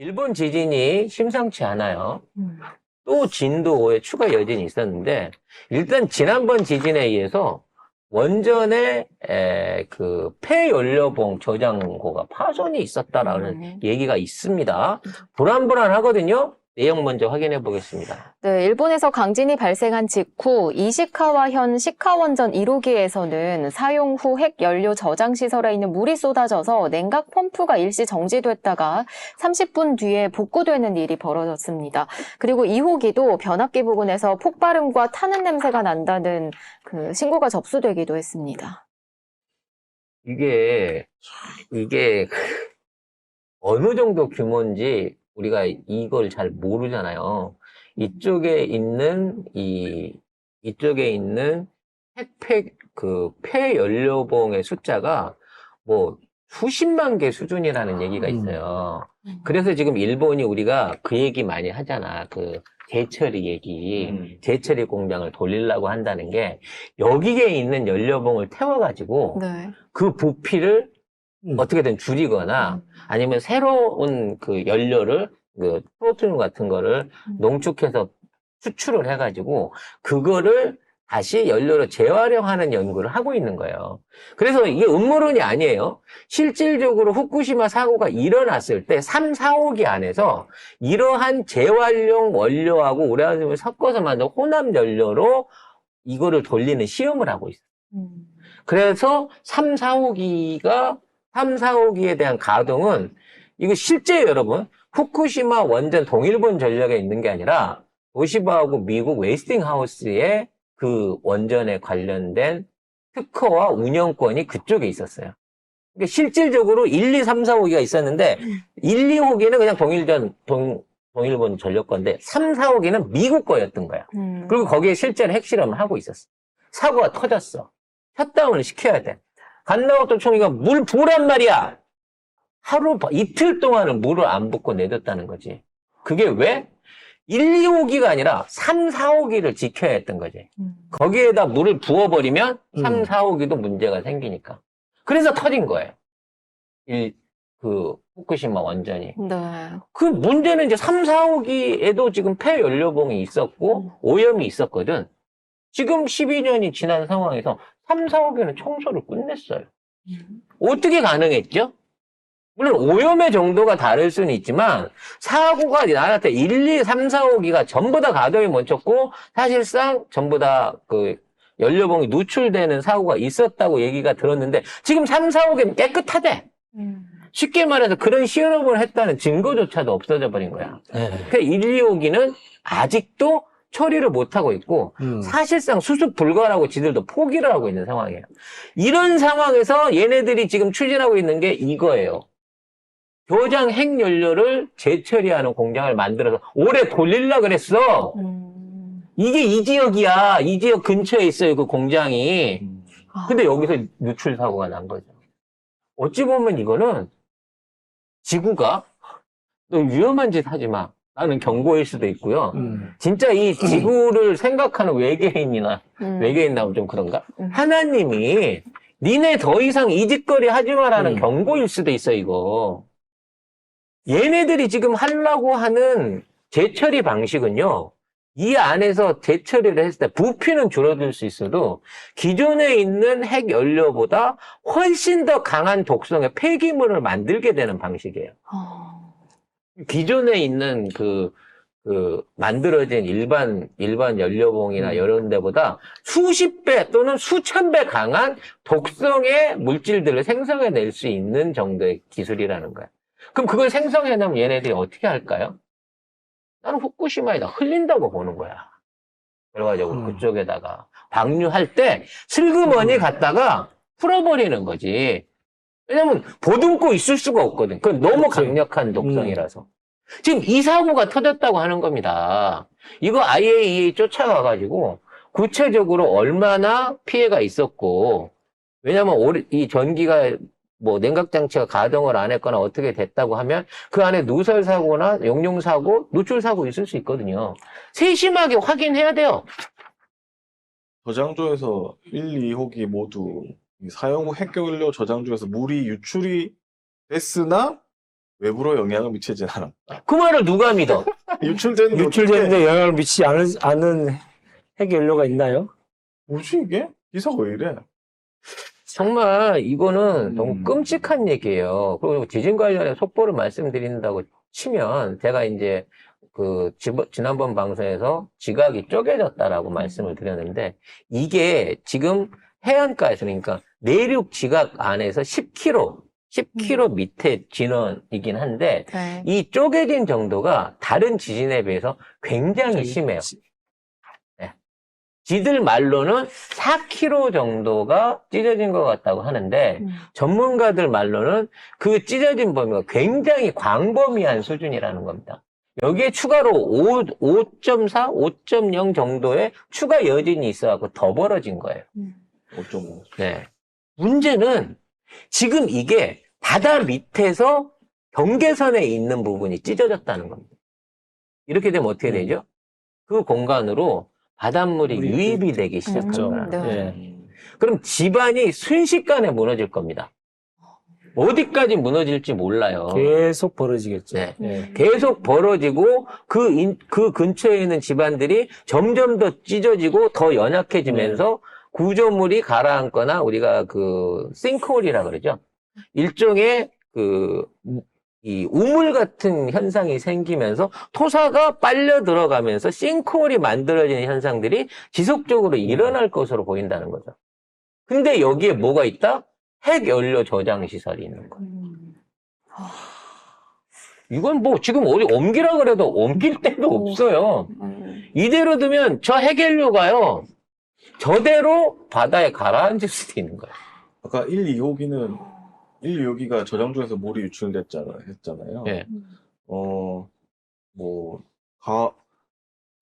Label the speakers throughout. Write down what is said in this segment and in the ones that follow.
Speaker 1: 일본 지진이 심상치 않아요.
Speaker 2: 음.
Speaker 1: 또 진도 5의 추가 여진이 있었는데, 일단 지난번 지진에 의해서 원전의 그 폐연료봉 저장고가 파손이 있었다라는 얘기가 있습니다. 불안불안하거든요. 내용 먼저 확인해 보겠습니다.
Speaker 2: 네, 일본에서 강진이 발생한 직후 이시카와현 시카원전 1호기에서는 사용 후 핵 연료 저장 시설에 있는 물이 쏟아져서 냉각 펌프가 일시 정지됐다가 30분 뒤에 복구되는 일이 벌어졌습니다. 그리고 2호기도 변압기 부근에서 폭발음과 타는 냄새가 난다는 그 신고가 접수되기도 했습니다.
Speaker 1: 이게 어느 정도 규모인지 우리가 이걸 잘 모르잖아요. 이쪽에 있는 폐연료봉의 숫자가 뭐 수십만 개 수준이라는 얘기가 있어요. 그래서 지금 일본이 우리가 그 얘기 많이 하잖아. 그 재처리 얘기. 재처리 공장을 돌리려고 한다는 게 여기에 있는 연료봉을 태워가지고
Speaker 2: 네.
Speaker 1: 그 부피를 어떻게든 줄이거나 아니면 새로운 그 연료를 그 프로틴 같은 거를 농축해서 추출을 해가지고 그거를 다시 연료로 재활용하는 연구를 하고 있는 거예요. 그래서 이게 음모론이 아니에요. 실질적으로 후쿠시마 사고가 일어났을 때 3, 4호기 안에서 이러한 재활용 원료하고 우라늄을 섞어서 만든 혼합 연료로 이거를 돌리는 시험을 하고 있어요. 그래서 3, 4호기에 대한 가동은 이거 실제 여러분 후쿠시마 원전 동일본 전력에 있는 게 아니라 도시바하고 미국 웨스팅하우스의 그 원전에 관련된 특허와 운영권이 그쪽에 있었어요. 그러니까 실질적으로 1, 2, 3, 4호기가 있었는데 1, 2호기는 그냥 동일본 전력 건데 3, 4호기는 미국 거였던 거야. 그리고 거기에 실제로 핵실험을 하고 있었어. 사고가 터졌어. 셧다운을 시켜야 돼. 간다고토 총리가 물 부으란 말이야. 이틀 동안은 물을 안 붓고 내뒀다는 거지. 그게 왜? 1, 2호기가 아니라 3, 4호기를 지켜야 했던 거지. 거기에다 물을 부어버리면 3, 4호기도 문제가 생기니까. 그래서 터진 거예요. 후쿠시마 원전이.
Speaker 2: 네.
Speaker 1: 그 문제는 이제 3, 4호기에도 지금 폐연료봉이 있었고 오염이 있었거든. 지금 12년이 지난 상황에서 3, 4호기는 청소를 끝냈어요. 어떻게 가능했죠? 물론 오염의 정도가 다를 수는 있지만 사고가 나날 때 1, 2, 3, 4호기가 전부 다 가동이 멈췄고 사실상 전부 다 그 연료봉이 누출되는 사고가 있었다고 얘기가 들었는데 지금 3, 4호기는 깨끗하대. 쉽게 말해서 그런 실험을 했다는 증거조차도 없어져 버린 거야. 그 1, 2호기는 아직도 처리를 못하고 있고 사실상 수습 불가라고 지들도 포기를 하고 있는 상황이에요. 이런 상황에서 얘네들이 지금 추진하고 있는 게 이거예요. 교장 핵연료를 재처리하는 공장을 만들어서 오래 돌리려고 그랬어. 이게 이 지역이야. 이 지역 근처에 있어요. 그 공장이. 근데 여기서 누출 사고가 난 거죠. 어찌 보면 이거는 지구가 너 위험한 짓 하지 마. 라는 경고일 수도 있고요. 진짜 이 지구를 생각하는 외계인 나오면 좀 그런가? 하나님이 니네 더 이상 이 짓거리 하지 마라는 경고일 수도 있어, 이거. 얘네들이 지금 하려고 하는 재처리 방식은요, 이 안에서 재처리를 했을 때 부피는 줄어들 수 있어도 기존에 있는 핵 연료보다 훨씬 더 강한 독성의 폐기물을 만들게 되는 방식이에요. 기존에 있는 만들어진 일반 연료봉이나 이런 데보다 수십 배 또는 수천 배 강한 독성의 물질들을 생성해낼 수 있는 정도의 기술이라는 거야. 그럼 그걸 생성해내면 얘네들이 어떻게 할까요? 나는 후쿠시마에다 흘린다고 보는 거야. 그래가지고 그쪽에다가 방류할 때 슬그머니 갖다가 풀어버리는 거지. 왜냐면 보듬고 있을 수가 없거든. 그건 너무 강력한 독성이라서. 지금 이 사고가 터졌다고 하는 겁니다. 이거 IAEA 쫓아가가지고 구체적으로 얼마나 피해가 있었고, 왜냐면 이 전기가 뭐 냉각장치가 가동을 안 했거나 어떻게 됐다고 하면 그 안에 누설 사고나 용융 사고, 누출 사고 있을 수 있거든요. 세심하게 확인해야 돼요.
Speaker 3: 저장소에서 1, 2호기 모두 사용 후 핵연료 저장소에서 물이 유출이 됐으나 외부로 영향을 미치진 않았다.
Speaker 1: 그 말을 누가 믿어?
Speaker 3: 유출되는데
Speaker 4: 유출되는데 영향을 미치지 않은 핵 연료가 있나요?
Speaker 3: 뭐지 이게? 기사가 왜 이래?
Speaker 1: 정말 이거는 너무
Speaker 3: 음.
Speaker 1: 끔찍한 얘기예요. 그리고 지진 관련해 속보를 말씀드린다고 치면 제가 이제 지난번 방송에서 지각이 쪼개졌다라고 말씀을 드렸는데 이게 지금 해안가에서는 그러니까 내륙 지각 안에서 10km 밑에 진원이긴 한데
Speaker 2: 네.
Speaker 1: 이 쪼개진 정도가 다른 지진에 비해서 굉장히 심해요. 네. 지들 말로는 4km 정도가 찢어진 것 같다고 하는데 전문가들 말로는 그 찢어진 범위가 굉장히 광범위한 수준이라는 겁니다. 여기에 추가로 5.4, 5.0 정도의 추가 여진이 있어갖고 더 벌어진 거예요.
Speaker 3: 5.5.
Speaker 1: 네. 문제는 지금 이게 바다 밑에서 경계선에 있는 부분이 찢어졌다는 겁니다. 이렇게 되면 어떻게 되죠? 그 공간으로 바닷물이
Speaker 4: 물이
Speaker 1: 유입이 되기 시작한
Speaker 4: 그렇죠.
Speaker 1: 거예요.
Speaker 2: 네.
Speaker 4: 예.
Speaker 1: 그럼 집안이 순식간에 무너질 겁니다. 어디까지 무너질지 몰라요.
Speaker 4: 계속 벌어지겠죠.
Speaker 1: 네.
Speaker 4: 예.
Speaker 1: 계속 벌어지고 그 근처에 있는 집안들이 점점 더 찢어지고 더 연약해지면서 구조물이 가라앉거나 우리가 싱크홀이라 그러죠. 일종의 이 우물 같은 현상이 생기면서 토사가 빨려 들어가면서 싱크홀이 만들어지는 현상들이 지속적으로 일어날 것으로 보인다는 거죠. 근데 여기에 뭐가 있다? 핵연료 저장 시설이 있는 거예요. 이건 뭐 지금 어디 옮기라 그래도 옮길 데도 없어요. 이대로 두면 저 핵연료가요. 저대로 바다에 가라앉을 수도 있는 거예요.
Speaker 3: 아까 1, 2호기가 저장 중에서 물이 유출됐잖아요.
Speaker 1: 예.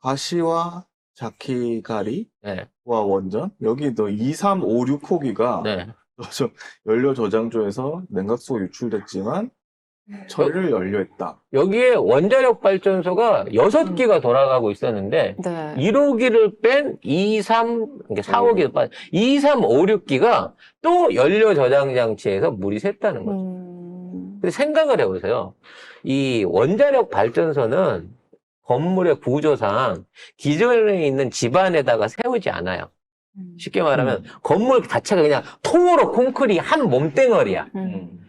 Speaker 3: 가시와 자키가리와
Speaker 1: 네.
Speaker 3: 원전 여기도 2, 3, 5, 6호기가
Speaker 1: 네.
Speaker 3: 연료 저장소에서 냉각수가 유출됐지만 처리를 완료했다.
Speaker 1: 여기에 원자력 발전소가 6기가 돌아가고 있었는데
Speaker 2: 네.
Speaker 1: 1호기를 뺀 2, 3, 그러니까 4호기도 빠져 2, 3, 5, 6기가 또 연료 저장 장치에서 물이 샜다는 거죠. 근데 생각을 해보세요. 이 원자력 발전소는 건물의 구조상 기존에 있는 집안에다가 세우지 않아요. 쉽게 말하면 건물 자체가 그냥 통으로 콘크리트 한 몸뚱어리야.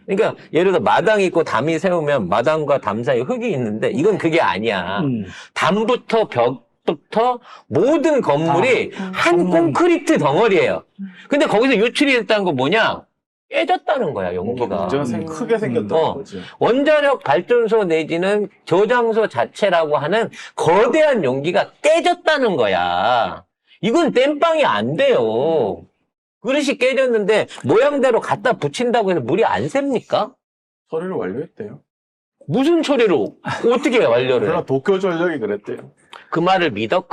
Speaker 1: 그러니까 예를 들어 마당이 있고 담이 세우면 마당과 담 사이에 흙이 있는데 이건 그게 아니야. 담부터 벽부터 모든 건물이 한 콘크리트 덩어리예요. 근데 거기서 유출이 됐다는 건 뭐냐? 깨졌다는 거야,
Speaker 3: 뭔가
Speaker 1: 용기가.
Speaker 3: 문제가 크게 생겼다는 거지.
Speaker 1: 원자력 발전소 내지는 저장소 자체라고 하는 거대한 용기가 깨졌다는 거야. 이건 땜빵이 안 돼요. 그릇이 깨졌는데 모양대로 갖다 붙인다고 해서 물이 안 셉니까?
Speaker 3: 처리를 완료했대요.
Speaker 1: 무슨 처리로 어떻게 완료를 해?
Speaker 3: 그러나 도쿄전력이 그랬대요.
Speaker 1: 그 말을 믿어?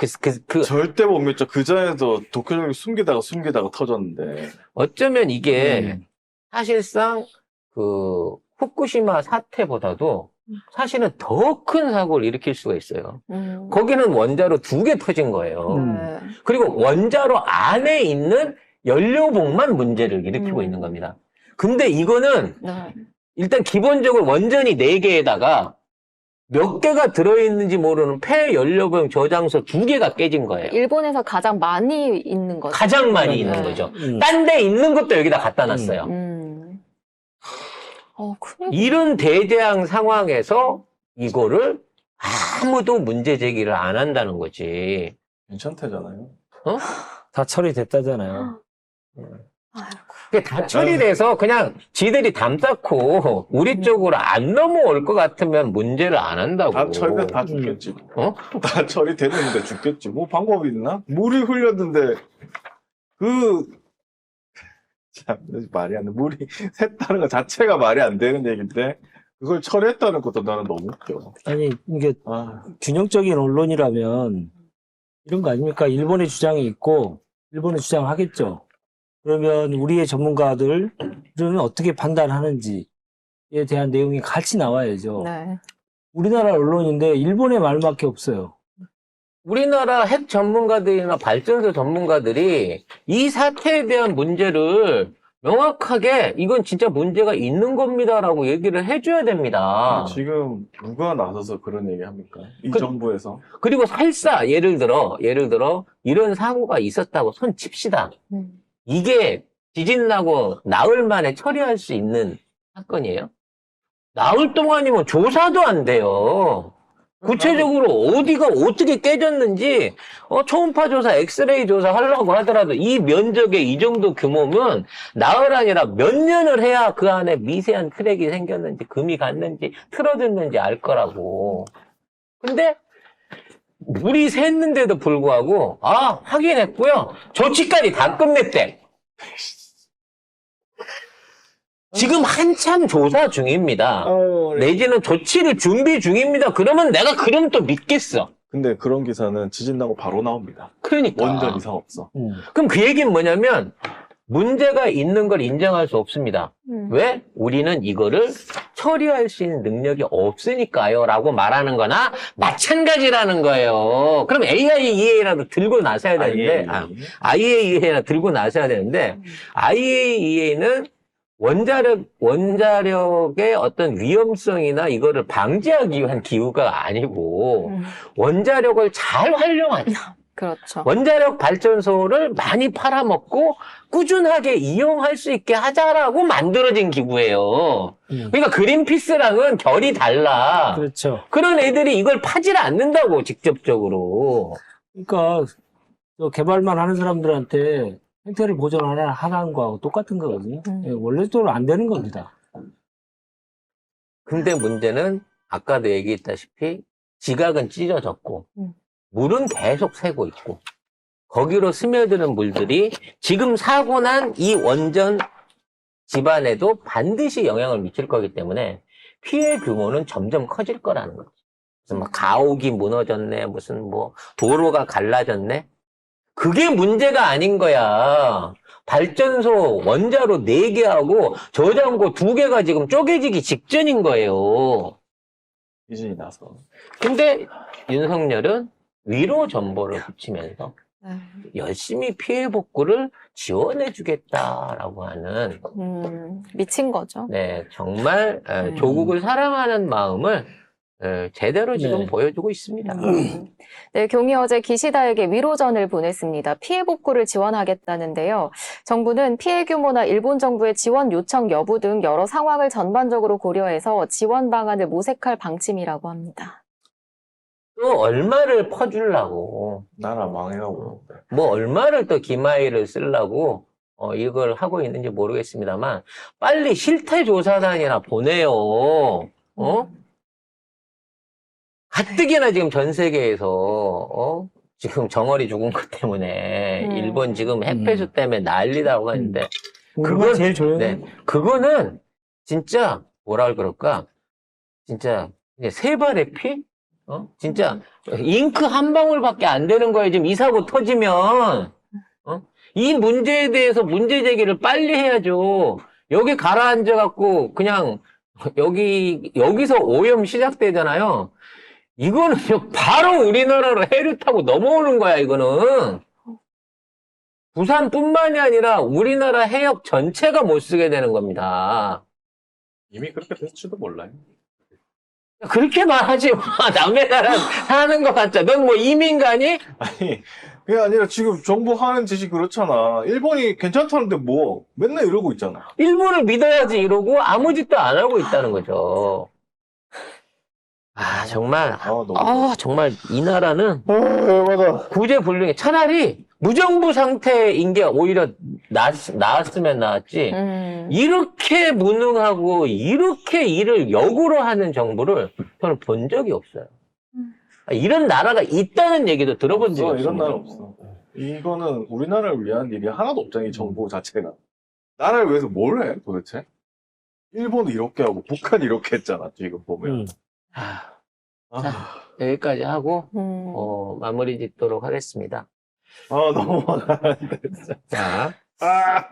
Speaker 3: 절대 못 믿죠. 그 전에도 도쿄전력이 숨기다가 터졌는데.
Speaker 1: 어쩌면 이게 사실상 후쿠시마 사태보다도 사실은 더 큰 사고를 일으킬 수가 있어요. 거기는 원자로 2개 터진 거예요.
Speaker 2: 네.
Speaker 1: 그리고 원자로 안에 있는 연료봉만 문제를 일으키고 있는 겁니다. 근데 이거는
Speaker 2: 네.
Speaker 1: 일단 기본적으로 원전이 4개에다가 몇 개가 들어있는지 모르는 폐연료봉 저장소 2개가 깨진 거예요.
Speaker 2: 일본에서 가장 많이 있는 거죠.
Speaker 1: 가장 많이 있는
Speaker 2: 네.
Speaker 1: 거죠. 딴 데 있는 것도 여기다 갖다 놨어요.
Speaker 2: 큰일.
Speaker 1: 이런 대재앙 상황에서 이거를 아무도 문제 제기를 안 한다는 거지.
Speaker 3: 괜찮대잖아요.
Speaker 4: 다 처리됐다잖아요.
Speaker 1: 그게 다 처리돼서 그냥 지들이 담 쌓고 우리 쪽으로 안 넘어올 것 같으면 문제를 안 한다고.
Speaker 3: 다 처리돼 다 죽겠지. 다 처리됐는데 죽겠지. 뭐 방법이 있나? 물이 흘렸는데 참 말이 안 돼. 물이 샜다는 것 자체가 말이 안 되는 얘기인데 그걸 처리했다는 것도 나는 너무 웃겨.
Speaker 4: 아니, 이게 균형적인 언론이라면 이런 거 아닙니까? 일본의 주장이 있고 일본의 주장을 하겠죠. 그러면 우리의 전문가들은 어떻게 판단하는지에 대한 내용이 같이 나와야죠.
Speaker 2: 네.
Speaker 4: 우리나라 언론인데 일본의 말밖에 없어요.
Speaker 1: 우리나라 핵 전문가들이나 발전소 전문가들이 이 사태에 대한 문제를 명확하게 이건 진짜 문제가 있는 겁니다라고 얘기를 해줘야 됩니다.
Speaker 3: 지금 누가 나서서 그런 얘기 합니까? 이
Speaker 1: 그-
Speaker 3: 정부에서.
Speaker 1: 그리고 설사 예를 들어 이런 사고가 있었다고 손 칩시다. 이게 지진 나고 나흘 만에 처리할 수 있는 사건이에요? 나흘 동안이면 조사도 안 돼요. 구체적으로 어디가 어떻게 깨졌는지 초음파 조사, 엑스레이 조사 하려고 하더라도 이 면적에 이 정도 규모면 나흘 아니라 몇 년을 해야 그 안에 미세한 크랙이 생겼는지 금이 갔는지 틀어졌는지 알 거라고. 근데 물이 샜는데도 불구하고 확인했고요. 조치까지 다 끝냈대. 지금 한참 조사 중입니다. 내지는 조치를 준비 중입니다. 그러면 내가 그럼 또 믿겠어.
Speaker 3: 근데 그런 기사는 지진 나고 바로 나옵니다.
Speaker 1: 그러니까.
Speaker 3: 원전 이상 없어.
Speaker 1: 그럼 그 얘기는 뭐냐면 문제가 있는 걸 인정할 수 없습니다. 왜? 우리는 이거를 처리할 수 있는 능력이 없으니까요. 라고 말하는 거나 마찬가지라는 거예요. 그럼 AIEA라도 들고 나서야 되는데, IAEA나 들고 나서야 되는데, IAEA는 원자력의 어떤 위험성이나 이거를 방지하기 위한 기구가 아니고, 원자력을 잘 활용하자.
Speaker 2: 그렇죠.
Speaker 1: 원자력 발전소를 많이 팔아먹고 꾸준하게 이용할 수 있게 하자라고 만들어진 기구예요. 그러니까 그린피스랑은 결이 달라.
Speaker 4: 그렇죠.
Speaker 1: 그런 애들이 이걸 파질 않는다고, 직접적으로.
Speaker 4: 그러니까 저 개발만 하는 사람들한테 생태를 보존하는 거하고 똑같은 거거든요. 예, 원래대로 안 되는 겁니다.
Speaker 1: 근데 문제는 아까도 얘기했다시피 지각은 찢어졌고 물은 계속 새고 있고 거기로 스며드는 물들이 지금 사고 난 이 원전 집안에도 반드시 영향을 미칠 거기 때문에 피해 규모는 점점 커질 거라는 거죠. 무슨 뭐 가옥이 무너졌네, 무슨 뭐 도로가 갈라졌네. 그게 문제가 아닌 거야. 발전소 원자로 4개하고 저장고 2개가 지금 쪼개지기 직전인 거예요.
Speaker 3: 지진이 나서.
Speaker 1: 근데 윤석열은 위로 전보를 붙이면서 열심히 피해 복구를 지원해 주겠다라고 하는
Speaker 2: 미친 거죠.
Speaker 1: 네, 정말 조국을 사랑하는 마음을 제대로 지금
Speaker 4: 네.
Speaker 1: 보여주고 있습니다.
Speaker 2: 네, 경이 어제 기시다에게 위로전을 보냈습니다. 피해 복구를 지원하겠다는데요. 정부는 피해 규모나 일본 정부의 지원 요청 여부 등 여러 상황을 전반적으로 고려해서 지원 방안을 모색할 방침이라고 합니다.
Speaker 1: 또 얼마를 퍼주려고
Speaker 3: 나라 망해가고.
Speaker 1: 뭐 얼마를 또 기마이를 쓰려고 이걸 하고 있는지 모르겠습니다만 빨리 실태조사단이나 보내요. 가뜩이나 지금 전 세계에서 지금 정월이 죽은 것 때문에 일본 지금 핵폐수 때문에 난리다고 하는데
Speaker 4: 그건 제일 조용해.
Speaker 1: 네, 그거는 진짜 뭐라 그럴까? 진짜 이제 세 발의 피? 진짜 잉크 한 방울밖에 안 되는 거예요. 지금 이 사고 터지면 이 문제에 대해서 문제 제기를 빨리 해야죠. 여기 가라앉아 갖고 그냥 여기서 오염 시작되잖아요. 이거는 바로 우리나라로 해류 타고 넘어오는 거야. 이거는 부산뿐만이 아니라 우리나라 해역 전체가 못 쓰게 되는 겁니다.
Speaker 3: 이미 그렇게 됐을지도 몰라요.
Speaker 1: 그렇게 말하지 마. 남의 나라 사는 것 같자. 넌 뭐 이민가니?
Speaker 3: 아니, 그게 아니라 지금 정부 하는 짓이 그렇잖아. 일본이 괜찮다는데 뭐, 맨날 이러고 있잖아.
Speaker 1: 일본을 믿어야지 이러고 아무 짓도 안 하고 있다는 거죠. 정말.
Speaker 3: 너무.
Speaker 1: 정말 이 나라는
Speaker 3: 맞아.
Speaker 1: 구제불능해. 차라리 무정부 상태인 게 오히려 나았으면 나았지. 이렇게 무능하고 이렇게 일을 역으로 하는 정부를 저는 본 적이 없어요. 이런 나라가 있다는 얘기도 들어본 적이 없어요.
Speaker 3: 이런 나라 없어. 이거는 우리나라를 위한 일이 하나도 없잖아, 이 정부 자체가. 나라를 위해서 뭘 해, 도대체? 일본은 이렇게 하고, 북한이 이렇게 했잖아, 지금 보면.
Speaker 1: 여기까지 하고, 마무리 짓도록 하겠습니다.
Speaker 3: 너무 화나는데, 진짜.
Speaker 1: 자.